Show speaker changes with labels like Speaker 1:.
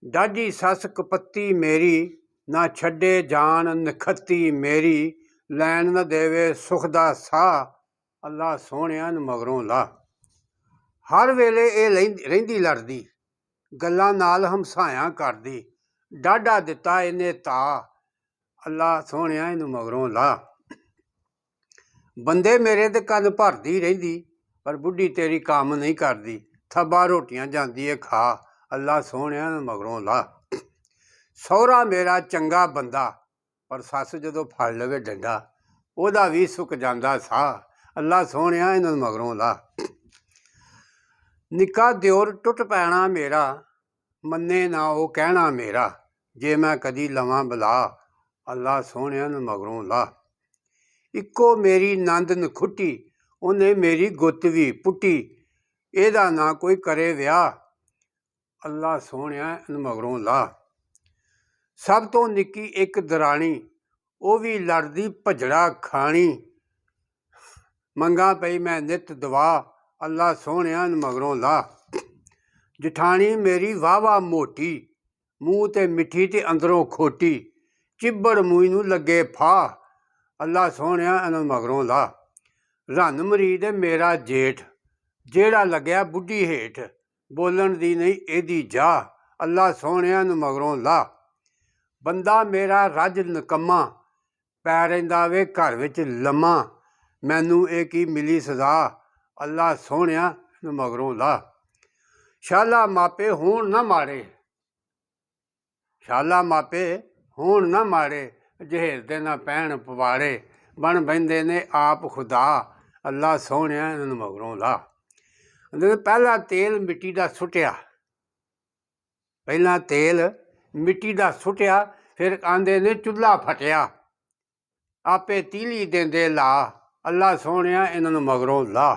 Speaker 1: डाढी सस कपत्ती मेरी, ना छड्डे जान नखत्ती मेरी, लैन न देवे सुख दा साह, अल्लाह सोहणिया न मगरों ला। हर वेले ये रहिंदी लड़दी, गल्लां नाल हमसायां करदी, डाढा दिता इन्ने ता, अल्लाह सोहणिया इनू मगरों ला। बंदे मेरे ते कन्न भरदी रहिंदी, पर बुढ़ी तेरी काम नहीं करदी, थब्बा रोटियां जांदी है खा, अल्लाह सोहणिया न मगरों ला। सौहरा मेरा चंगा बंदा, पर सस जदों फड़ लवे डंडा, ओहदा भी सुक जांदा साह, अल्लाह सोहणिया इन्हां मगरों ला। निक्का दिओर टुट पैना मेरा, मन्ने ना वो कहना मेरा, जे मैं कदी लवां बला, अल्लाह सोहणिया न मगरों ला। इक्को मेरी नंद नखुट्टी, उन्हें मेरी गुत्त भी पुट्टी, एह्दा ना कोई करे विआह, अल्लाह सोहणिया इन मगरों ला। सब तो निक्की एक दरानी, वो भी लड़दी भजड़ा खानी, मंगा पई मैं नित दवा, अल्लाह सोहणिया इन मगरों ला। जठानी मेरी वाह वाह मोटी, मूँह ते मिट्ठी ते अंदरों खोटी, चिब्बड़ मूई नूं लगे फाह, अल्लाह सोहणिया इन्हां मगरों ला। रन मरीद मेरा जेठ, जेड़ा लग्या बुढ़ी हेठ, बोलन दी नहीं एदी जाह, अल्लाह सोहणिया इन्हां मगरों ला। बंदा मेरा रज नकम्मा, पै रहिंदा वे घर विच लम्मा, मैनू ये की मिली सजा, अल्लाह सोहणिया इन्हां मगरों ला। शाला मापे होण ना माड़े, शाला मापे होण ना माड़े, जहेलते ना पैण पवाड़े, बन बहिंदे ने आप खुदा, अल्लाह सोहणिया इन्हां मगरों ला। पहला तेल मिट्टी दा सुट्टिया, पहला तेल मिट्टी दा सुट्टिया, फिर आंदे ने चुल्हा फटिया, आपे तीली देंदे ला, अल्लाह सोहणिया इन्हां मगरों ला।